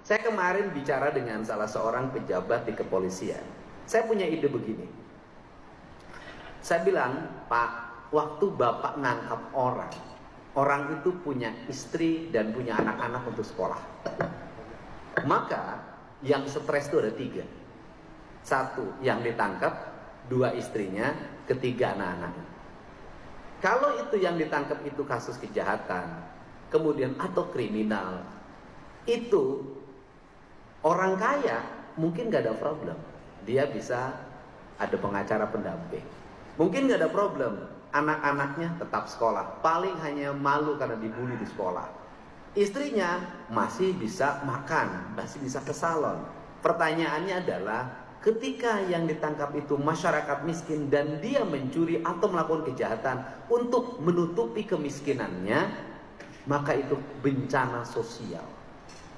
Saya kemarin bicara dengan salah seorang pejabat di kepolisian. Saya punya ide begini. Saya bilang, Pak, waktu Bapak nangkap orang itu punya istri dan punya anak-anak untuk sekolah. Maka yang stres itu ada 3. 1, yang ditangkap, 2 istrinya, ketiga anak-anaknya. Kalau itu yang ditangkap itu kasus kejahatan, kemudian atau kriminal, itu orang kaya mungkin gak ada problem. Dia bisa ada pengacara pendamping. Mungkin gak ada problem. Anak-anaknya tetap sekolah. Paling hanya malu karena dibully di sekolah. Istrinya masih bisa makan, masih bisa ke salon. Pertanyaannya adalah, ketika yang ditangkap itu masyarakat miskin dan dia mencuri atau melakukan kejahatan untuk menutupi kemiskinannya, maka itu bencana sosial.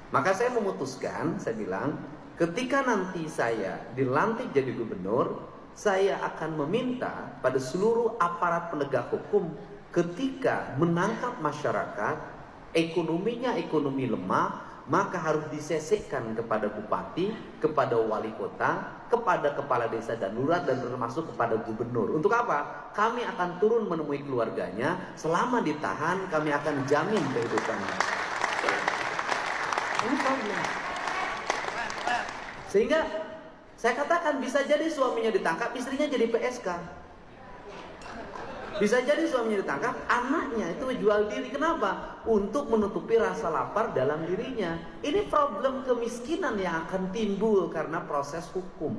Maka saya memutuskan, saya bilang, ketika nanti saya dilantik jadi gubernur, saya akan meminta pada seluruh aparat penegak hukum ketika menangkap masyarakat, ekonominya ekonomi lemah, maka harus disesekkan kepada bupati, kepada wali kota, kepada kepala desa dan lurah, dan termasuk kepada gubernur. Untuk apa? Kami akan turun menemui keluarganya. Selama ditahan, kami akan jamin kehidupannya. Ini problem. Sehingga saya katakan bisa jadi suaminya ditangkap, istrinya jadi PSK. Bisa jadi suaminya ditangkap, anaknya itu jual diri. Kenapa? Untuk menutupi rasa lapar dalam dirinya. Ini problem kemiskinan yang akan timbul karena proses hukum.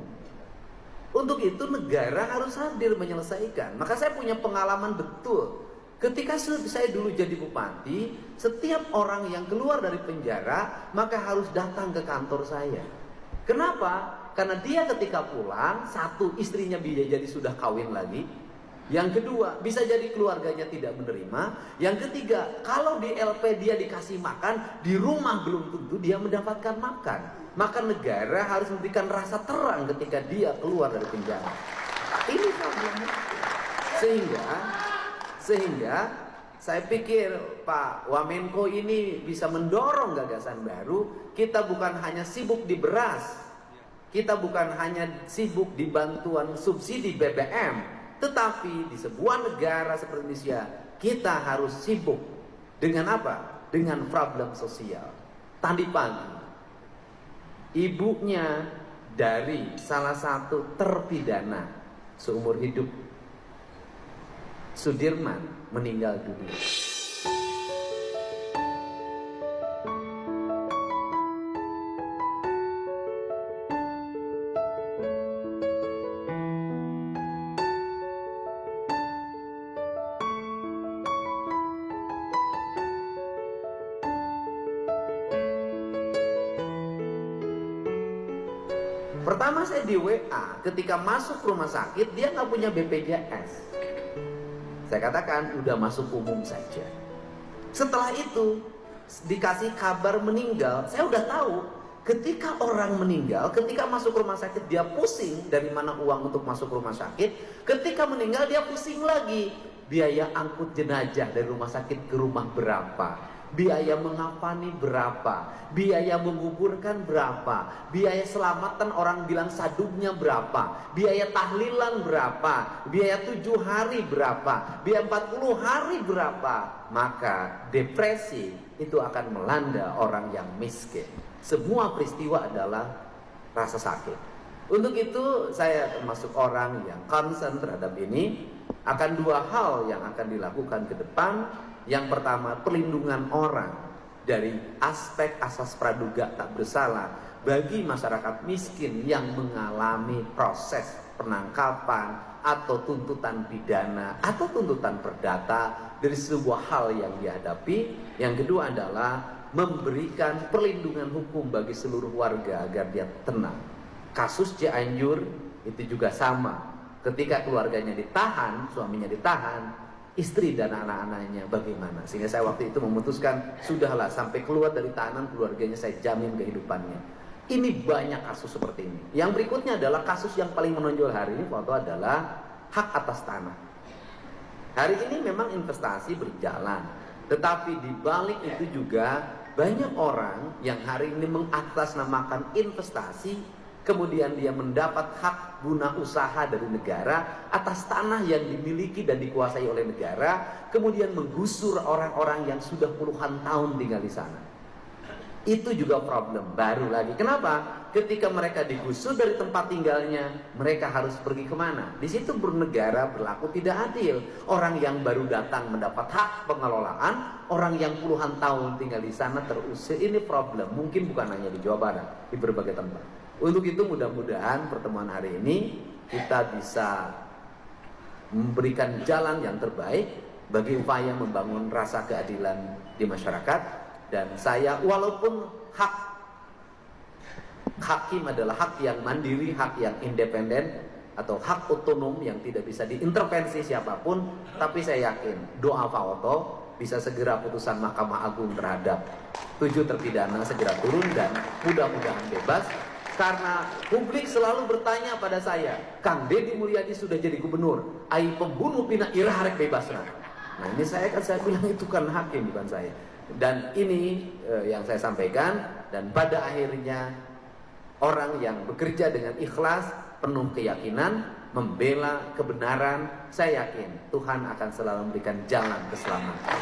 Untuk itu negara harus hadir menyelesaikan. Maka saya punya pengalaman betul. Ketika saya dulu jadi bupati, setiap orang yang keluar dari penjara maka harus datang ke kantor saya. Kenapa? Karena dia ketika pulang, 1, istrinya bisa jadi sudah kawin lagi. Yang kedua, bisa jadi keluarganya tidak menerima. Yang ketiga, kalau di LP dia dikasih makan, di rumah belum tentu dia mendapatkan makan. Maka negara harus memberikan rasa terang ketika dia keluar dari penjara. Ini problemnya. Sehingga saya pikir Pak Wamenko ini bisa mendorong gagasan baru. Kita bukan hanya sibuk di beras, kita bukan hanya sibuk di bantuan subsidi BBM, tetapi di sebuah negara seperti Indonesia kita harus sibuk dengan apa? Dengan problem sosial. Tadi pagi ibunya dari salah satu terpidana seumur hidup, Sudirman, meninggal dunia. Pertama saya di WA, ketika masuk rumah sakit dia nggak punya BPJS. Saya katakan udah masuk umum saja. Setelah itu dikasih kabar meninggal, saya udah tahu ketika orang meninggal, ketika masuk rumah sakit dia pusing dari mana uang untuk masuk rumah sakit. Ketika meninggal dia pusing lagi, biaya angkut jenazah dari rumah sakit ke rumah berapa, biaya mengafani berapa, biaya menguburkan berapa, biaya selamatan orang bilang sadungnya berapa, biaya tahlilan berapa, biaya 7 hari berapa, biaya 40 hari berapa. Maka depresi itu akan melanda orang yang miskin. Semua peristiwa adalah rasa sakit. Untuk itu saya termasuk orang yang concern terhadap ini. Akan 2 hal yang akan dilakukan ke depan. Yang pertama, perlindungan orang dari aspek asas praduga tak bersalah bagi masyarakat miskin yang mengalami proses penangkapan atau tuntutan pidana atau tuntutan perdata dari sebuah hal yang dihadapi. Yang kedua adalah memberikan perlindungan hukum bagi seluruh warga agar dia tenang. Kasus Cianjur itu juga sama. Ketika keluarganya ditahan, suaminya ditahan, istri dan anak-anaknya bagaimana? Sehingga saya waktu itu memutuskan, sudahlah sampai keluar dari tahanan keluarganya saya jamin kehidupannya. Ini banyak kasus seperti ini. Yang berikutnya adalah kasus yang paling menonjol hari ini waktu adalah hak atas tanah. Hari ini memang investasi berjalan, tetapi di balik itu juga banyak orang yang hari ini mengatasnamakan investasi, kemudian dia mendapat hak guna usaha dari negara atas tanah yang dimiliki dan dikuasai oleh negara, kemudian menggusur orang-orang yang sudah puluhan tahun tinggal di sana. Itu juga problem baru lagi. Kenapa? Ketika mereka digusur dari tempat tinggalnya, mereka harus pergi kemana? Di situ bernegara berlaku tidak adil. Orang yang baru datang mendapat hak pengelolaan, orang yang puluhan tahun tinggal di sana terusir. Ini problem. Mungkin bukan hanya di Jawa Barat, di berbagai tempat. Untuk itu mudah-mudahan pertemuan hari ini kita bisa memberikan jalan yang terbaik bagi upaya membangun rasa keadilan di masyarakat. Dan saya, walaupun hak hakim adalah hak yang mandiri, hak yang independen, atau hak otonom yang tidak bisa diintervensi siapapun, tapi saya yakin doa Fauto bisa segera putusan Mahkamah Agung terhadap 7 terpidana segera turun dan mudah-mudahan bebas. Karena publik selalu bertanya pada saya, Kang Deddy Mulyadi sudah jadi gubernur, ai pembunuh pina irah rek bebas. Nah ini saya bilang itu kan hakim bukan saya. Dan ini yang saya sampaikan, dan pada akhirnya orang yang bekerja dengan ikhlas, penuh keyakinan, membela kebenaran, saya yakin Tuhan akan selalu memberikan jalan keselamatan.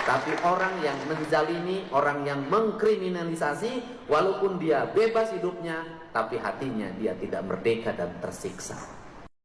Tapi orang yang menzalimi, orang yang mengkriminalisasi, walaupun dia bebas hidupnya, tapi hatinya dia tidak merdeka dan tersiksa.